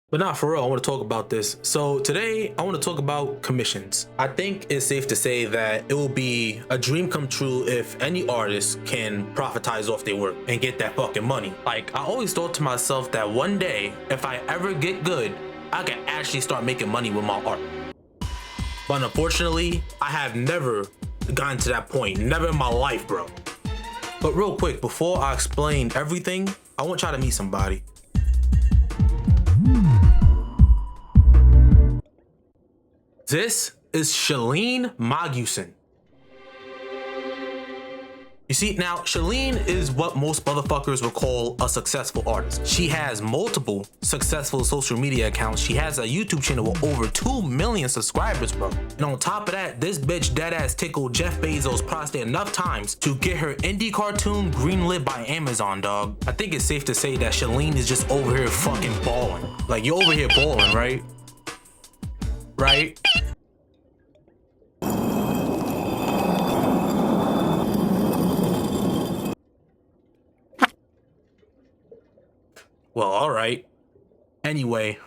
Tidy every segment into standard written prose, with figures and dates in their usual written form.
But not for real, I want to talk about this. So today I want to talk about commissions. I think it's safe to say that it will be a dream come true if any artist can profitize off their work and get that fucking money. Like, I always thought to myself that one day, if I ever get good, I can actually start making money with my art. But unfortunately, I have never gotten to that point. Never in my life, bro. But real quick, before I explain everything, I want y'all to meet somebody. This is Shalene Maguson. You see, now Shalene is what most motherfuckers would call a successful artist. She has multiple successful social media accounts. She has a YouTube channel with over 2 million subscribers, bro. And on top of that, this bitch deadass tickled Jeff Bezos' prostate enough times to get her indie cartoon greenlit by Amazon, dog. I think it's safe to say that Shalene is just over here fucking balling. Like, you're over here balling, right? Right? Well, all right. Anyway.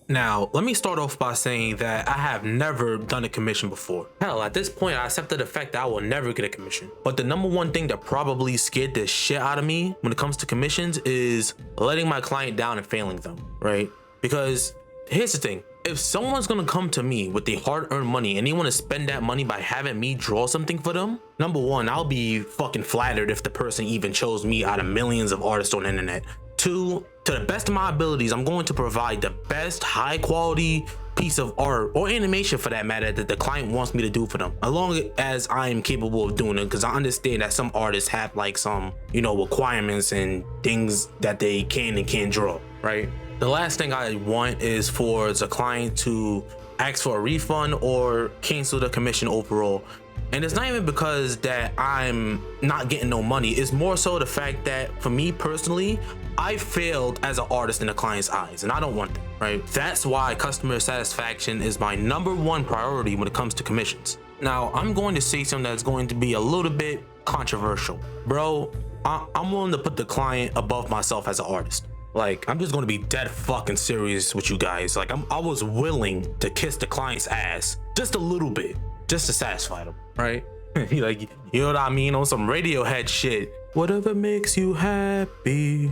Now, let me start off by saying that I have never done a commission before. Hell, at this point, I accepted the fact that I will never get a commission. But the number one thing that probably scared the shit out of me when it comes to commissions is letting my client down and failing them, right? Because here's the thing. If someone's gonna come to me with their hard-earned money and they want to spend that money by having me draw something for them, number one, I'll be fucking flattered if the person even chose me out of millions of artists on the internet. Two, to the best of my abilities, I'm going to provide the best high-quality piece of art or animation for that matter that the client wants me to do for them, as long as I am capable of doing it, because I understand that some artists have like some, requirements and things that they can and can't draw, right? The last thing I want is for the client to ask for a refund or cancel the commission overall. And it's not even because that I'm not getting no money. It's more so the fact that for me personally, I failed as an artist in the client's eyes, and I don't want that, right? That's why customer satisfaction is my number one priority when it comes to commissions. Now, I'm going to say something that's going to be a little bit controversial. Bro, I'm willing to put the client above myself as an artist. Like, I'm just going to be dead fucking serious with you guys. Like, I was willing to kiss the client's ass just a little bit, just to satisfy them, right? Like, you know what I mean? On some Radiohead shit. Whatever makes you happy.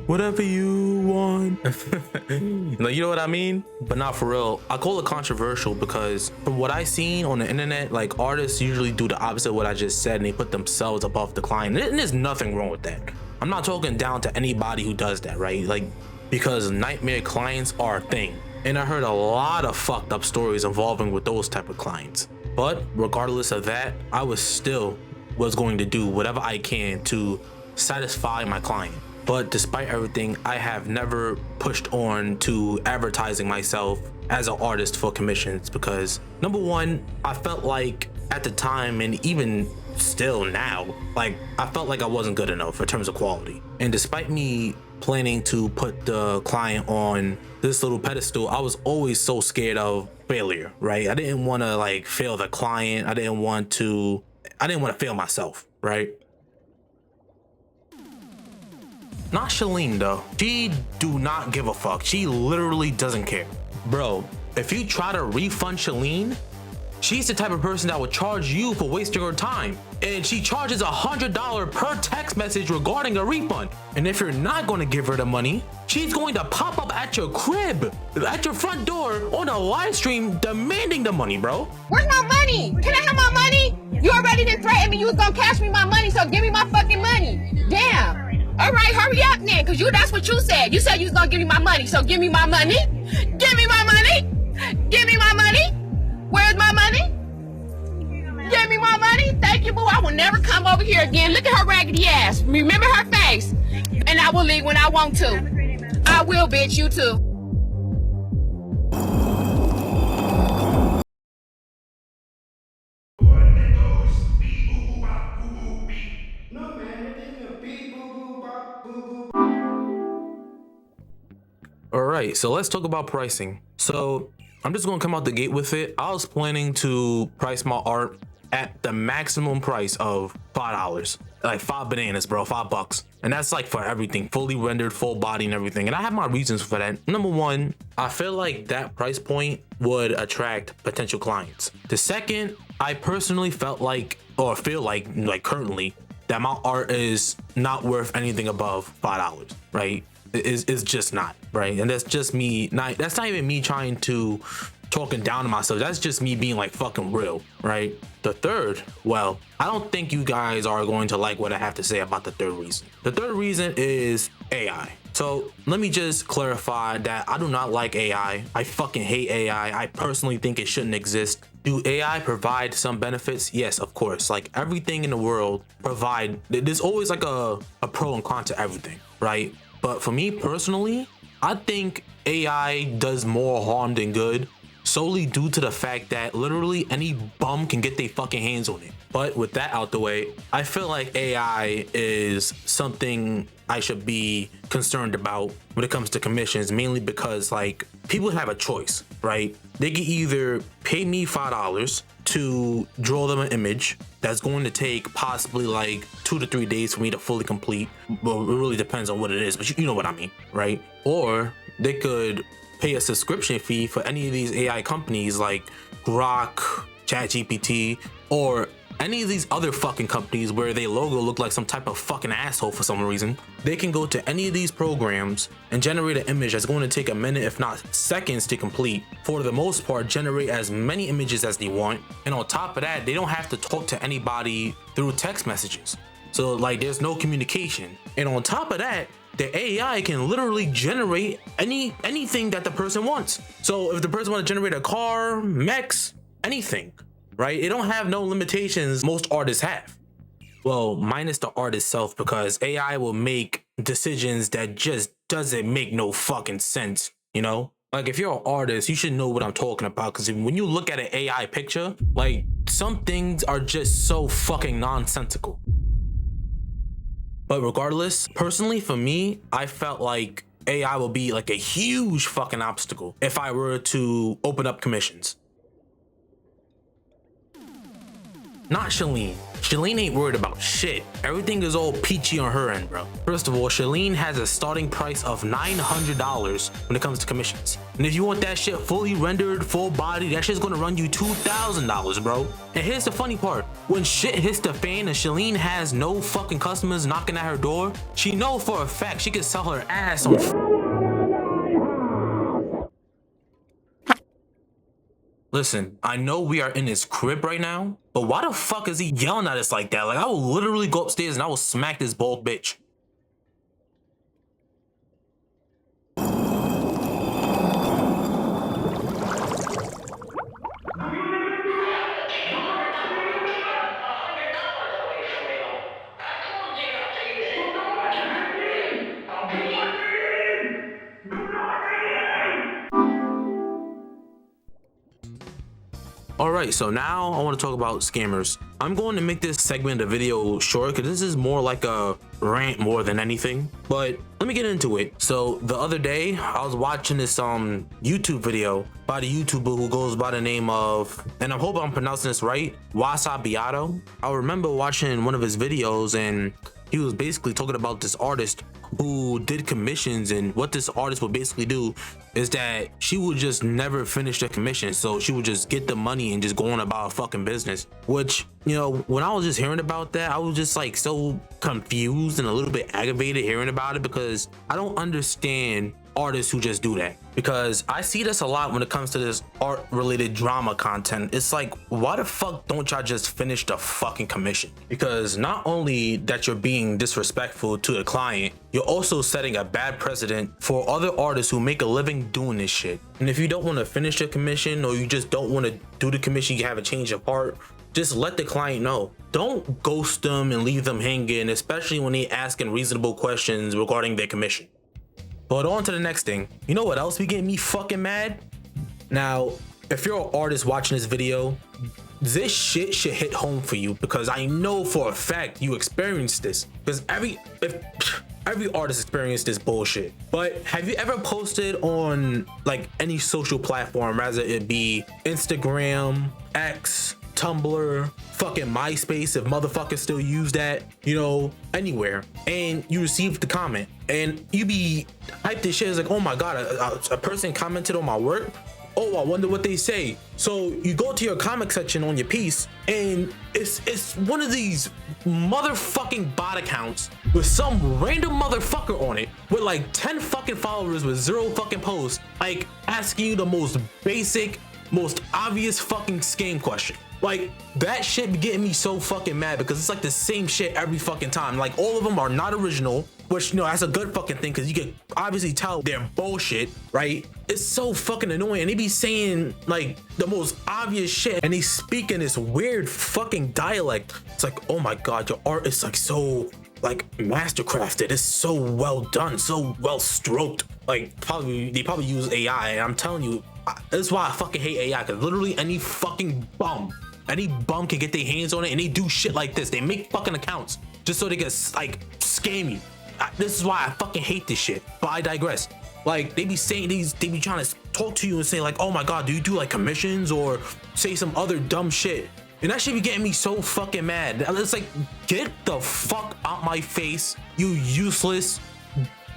Whatever you want. Like, you know what I mean? But not for real. I call it controversial because from what I seen on the internet, like, artists usually do the opposite of what I just said and they put themselves above the client. And there's nothing wrong with that. I'm not talking down to anybody who does that, right? Like, because nightmare clients are a thing. And I heard a lot of fucked up stories involving with those type of clients. But regardless of that, I was going to do whatever I can to satisfy my client. But despite everything, I have never pushed on to advertising myself as an artist for commissions because, number one, I felt like at the time, and even still now, like, I felt like I wasn't good enough in terms of quality. And despite me planning to put the client on this little pedestal, I was always so scared of failure, right? I didn't want to like fail the client. I didn't want to fail myself, right? Not Shalene though. She do not give a fuck. She literally doesn't care. Bro, if you try to refund Shalene, she's the type of person that would charge you for wasting her time. And she charges $100 per text message regarding a refund. And if you're not going to give her the money, she's going to pop up at your crib, at your front door on a live stream demanding the money, bro. Where's my money? Can I have my money? You already did threaten me you was gonna cash me my money, so give me my fucking money. Damn. All right, hurry up then, cause that's what you said. You said you was gonna give me my money, so give me my money. Give me my money. Give me my money. Where's my money? Give me my money. Thank you, boo. I will never come over here again. Look at her raggedy ass. Remember her face. And I will leave when I want to. I will, bitch. You too. All right, so let's talk about pricing. So I'm just gonna come out the gate with it. I was planning to price my art at the maximum price of $5, like 5 bananas, bro, $5. And that's like for everything, fully rendered, full body and everything. And I have my reasons for that. Number one, I feel like that price point would attract potential clients. The second, I personally felt like, or feel like currently, that my art is not worth anything above $5, right? It's just not, right? And that's just me, that's not even me trying to talking down to myself. That's just me being like fucking real, right? The third, well, I don't think you guys are going to like what I have to say about the third reason. The third reason is AI. So let me just clarify that I do not like AI. I fucking hate AI. I personally think it shouldn't exist. Do AI provide some benefits? Yes, of course. Like everything in the world there's always like a pro and con to everything, right? But for me personally, I think AI does more harm than good, solely due to the fact that literally any bum can get their fucking hands on it. But with that out the way, I feel like AI is something I should be concerned about when it comes to commissions, mainly because like people have a choice, right? They can either pay me $5 to draw them an image that's going to take possibly like 2 to 3 days for me to fully complete. Well, it really depends on what it is, but you know what I mean, right? Or they could pay a subscription fee for any of these AI companies like Grok, ChatGPT, or any of these other fucking companies where their logo look like some type of fucking asshole for some reason. They can go to any of these programs and generate an image that's going to take a minute, if not seconds, to complete. For the most part, generate as many images as they want. And on top of that, they don't have to talk to anybody through text messages. So like there's no communication. And on top of that, the AI can literally generate anything that the person wants. So if the person wants to generate a car, mechs, anything, right? It don't have no limitations most artists have. Well, minus the art itself, because AI will make decisions that just doesn't make no fucking sense, you know? Like if you're an artist, you should know what I'm talking about, because when you look at an AI picture, like some things are just so fucking nonsensical. But regardless, personally for me, I felt like AI will be like a huge fucking obstacle if I were to open up commissions. Not Shalene. Shalene ain't worried about shit. Everything is all peachy on her end, bro. First of all, Shalene has a starting price of $900 when it comes to commissions. And if you want that shit fully rendered, full body, that shit's gonna run you $2,000, bro. And here's the funny part. When shit hits the fan and Shalene has no fucking customers knocking at her door, she knows for a fact she can sell her ass on. Listen, I know we are in his crib right now, but why the fuck is he yelling at us like that? Like I will literally go upstairs and I will smack this bald bitch. Alright, so now I want to talk about scammers. I'm going to make this segment of the video short because this is more like a rant more than anything. But let me get into it. So the other day, I was watching this YouTube video by the YouTuber who goes by the name of, and I hope I'm pronouncing this right, Wasabiato. I remember watching one of his videos and he was basically talking about this artist who did commissions, and what this artist would basically do is that she would just never finish the commission, so she would just get the money and just go on about her fucking business. Which, you know, when I was just hearing about that, I was just like so confused and a little bit aggravated hearing about it, because I don't understand artists who just do that. Because I see this a lot when it comes to this art related drama content. It's like, why the fuck don't y'all just finish the fucking commission? Because not only that you're being disrespectful to the client, you're also setting a bad precedent for other artists who make a living doing this shit. And if you don't want to finish the commission, or you just don't want to do the commission, you have a change of heart, just let the client know. Don't ghost them and leave them hanging, especially when they asking reasonable questions regarding their commission. But on to the next thing. You know what else be getting me fucking mad? Now, if you're an artist watching this video, this shit should hit home for you, because I know for a fact you experienced this. Because every artist experienced this bullshit. But have you ever posted on like any social platform, rather it be Instagram, X, Tumblr, fucking MySpace, if motherfuckers still use that, you know, anywhere, and you received the comment and you be hyped this shit, is like, oh my god, a person commented on my work, oh, I wonder what they say. So you go to your comment section on your piece and it's one of these motherfucking bot accounts with some random motherfucker on it with like 10 fucking followers with 0 fucking posts, like asking you the most basic, most obvious fucking scam question. Like, that shit be getting me so fucking mad because it's like the same shit every fucking time. Like, all of them are not original, which, you know, that's a good fucking thing because you can obviously tell they're bullshit, right? It's so fucking annoying. And they be saying like the most obvious shit and they speak in this weird fucking dialect. It's like, oh my god, your art is like so like mastercrafted. It's so well done, so well stroked. Like, they probably use AI, and I'm telling you, that's why I fucking hate AI, because literally any fucking bum can get their hands on it and they do shit like this. They make fucking accounts just so they can like scam you. This is why I fucking hate this shit. But I digress. Like, they be saying they be trying to talk to you and say like, oh my god, do you do like commissions, or say some other dumb shit, and that shit be getting me so fucking mad. It's like, get the fuck out my face, you useless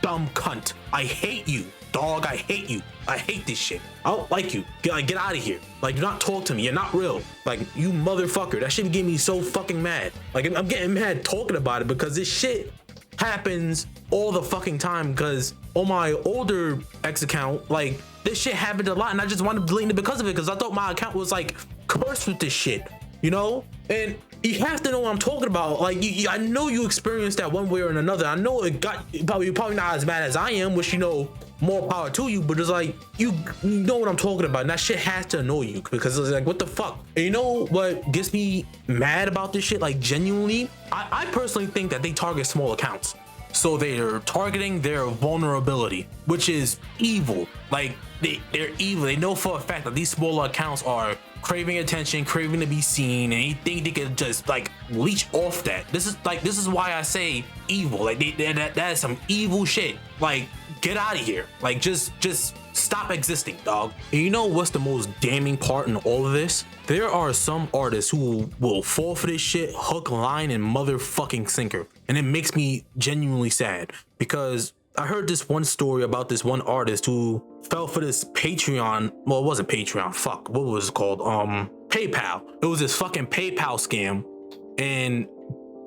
dumb cunt. I hate you, dog. I hate you. I hate this shit. I don't like you. Get out of here. Like, you're not talk to me. You're not real. Like, you motherfucker. That shit be getting me so fucking mad. Like, I'm getting mad talking about it because this shit happens all the fucking time. Because on my older X account, like, this shit happened a lot and I just wound up deleting it because of it, because I thought my account was like cursed with this shit, you know? And you have to know what I'm talking about. Like, I know you experienced that one way or another. I know you're probably not as mad as I am, which, you know, more power to you, but it's like, you know what I'm talking about, and that shit has to annoy you, because it's like, what the fuck? And you know what gets me mad about this shit? Like, genuinely, I personally think that they target small accounts. So they're targeting their vulnerability, which is evil. Like, they're evil. They know for a fact that these smaller accounts are craving attention, craving to be seen, and they think they can just like leech off that. This is why I say evil. Like, that is some evil shit. Like, get out of here. Like, just stop existing, dog. And you know what's the most damning part in all of this? There are some artists who will fall for this shit hook, line, and motherfucking sinker. And it makes me genuinely sad, because I heard this one story about this one artist who fell for this Patreon. Well, it wasn't Patreon. Fuck. What was it called? PayPal. It was this fucking PayPal scam. And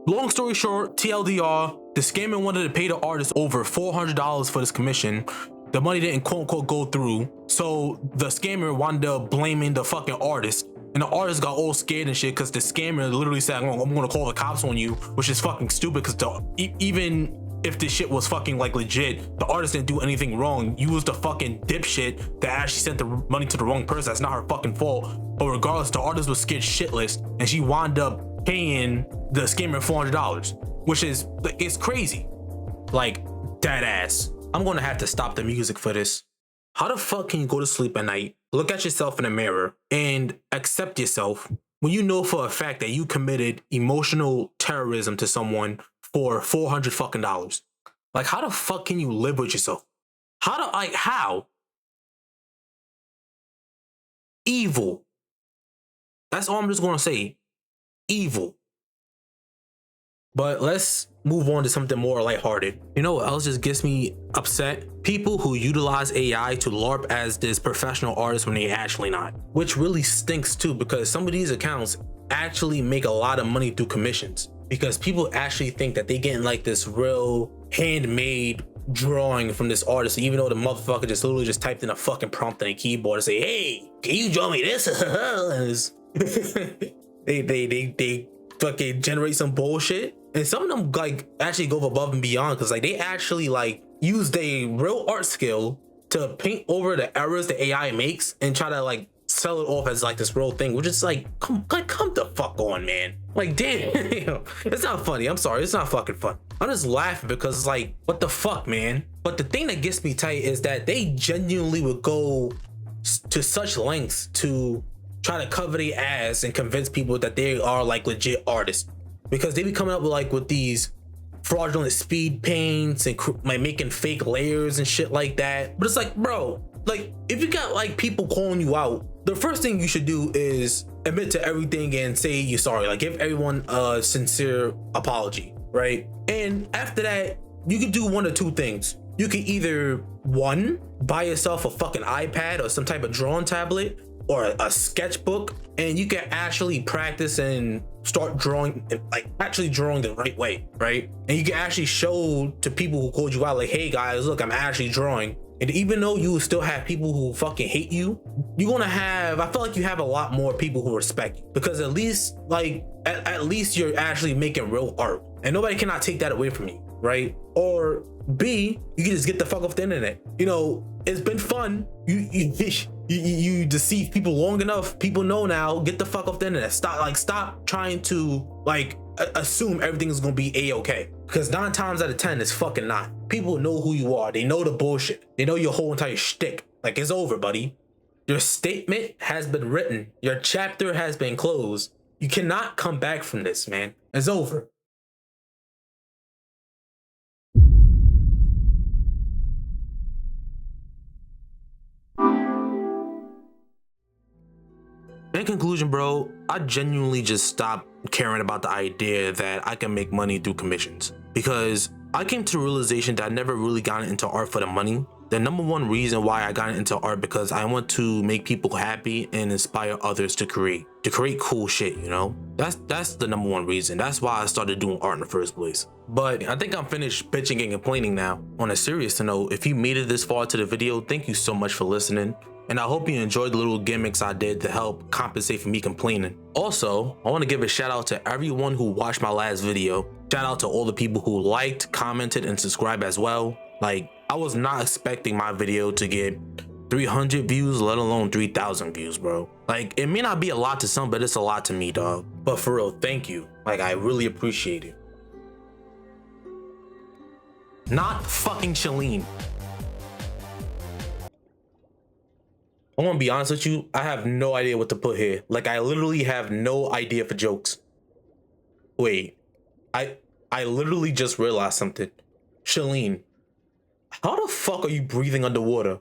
long story short, TLDR, the scammer wanted to pay the artist over $400 for this commission. The money didn't quote unquote go through. So the scammer wound up blaming the fucking artist. And the artist got all scared and shit because the scammer literally said, I'm gonna call the cops on you, which is fucking stupid, because even if this shit was fucking like legit, the artist didn't do anything wrong. You was the fucking dipshit that actually sent the money to the wrong person. That's not her fucking fault. But regardless, the artist was scared shitless, and she wound up paying the scammer $400, which is, it's crazy. Like, dead ass. I'm gonna have to stop the music for this. How the fuck can you go to sleep at night, look at yourself in the mirror, and accept yourself when you know for a fact that you committed emotional terrorism to someone for $400 fucking dollars? Like, how the fuck can you live with yourself? How? Evil. That's all I'm just gonna say. Evil. But let's move on to something more lighthearted. You know what else just gets me upset? People who utilize AI to LARP as this professional artist when they actually not. Which really stinks too, because some of these accounts actually make a lot of money through commissions, because people actually think that they getting like this real handmade drawing from this artist, even though the motherfucker just literally just typed in a fucking prompt on a keyboard and say, hey, can you draw me this? they fucking generate some bullshit. And some of them like actually go above and beyond, because like they actually like use their real art skill to paint over the errors the AI makes and try to like sell it off as like this real thing, which is like, come the fuck on, man. Like, damn. It's not funny. I'm sorry, it's not fucking fun. I'm just laughing because it's like, what the fuck, man? But the thing that gets me tight is that they genuinely would go to such lengths to try to cover their ass and convince people that they are like legit artists, because they be coming up with these fraudulent speed paints and like making fake layers and shit like that. But it's like, bro, like if you got like people calling you out, the first thing you should do is admit to everything and say you're sorry. Like give everyone a sincere apology, right? And after that, you could do one or two things. You can either one, buy yourself a fucking iPad or some type of drawing tablet or a sketchbook, and you can actually practice and start drawing, like actually drawing the right way, right? And you can actually show to people who called you out, like, hey guys, look, I'm actually drawing. And even though you will still have people who fucking hate you, you're gonna have, I feel like you have a lot more people who respect you, because at least like at least you're actually making real art, and nobody cannot take that away from you, right? Or B, you can just get the fuck off the internet. You know, it's been fun. You deceive people long enough. People know now. Get the fuck off the internet. Stop trying to like assume everything is gonna be a-okay, because 9 times out of 10 it's fucking not. People know who you are. They know the bullshit. They know your whole entire shtick. Like, it's over, buddy. Your statement has been written. Your chapter has been closed. You cannot come back from this, man. It's over. In conclusion, bro, I genuinely just stopped caring about the idea that I can make money through commissions, because I came to the realization that I never really got into art for the money. The number one reason why I got into art, because I want to make people happy and inspire others to create cool shit, you know? That's the number one reason. That's why I started doing art in the first place. But I think I'm finished bitching and complaining now. On a serious note, if you made it this far to the video, thank you so much for listening. And I hope you enjoyed the little gimmicks I did to help compensate for me complaining. Also, I want to give a shout out to everyone who watched my last video. Shout out to all the people who liked, commented, and subscribed as well. Like, I was not expecting my video to get 300 views, let alone 3,000 views, bro. Like, it may not be a lot to some, but it's a lot to me, dog. But for real, thank you. Like, I really appreciate it. Not fucking Shalene. I want to be honest with you, I have no idea what to put here. Like, I literally have no idea for jokes. Wait, I literally just realized something. Shalene, how the fuck are you breathing underwater?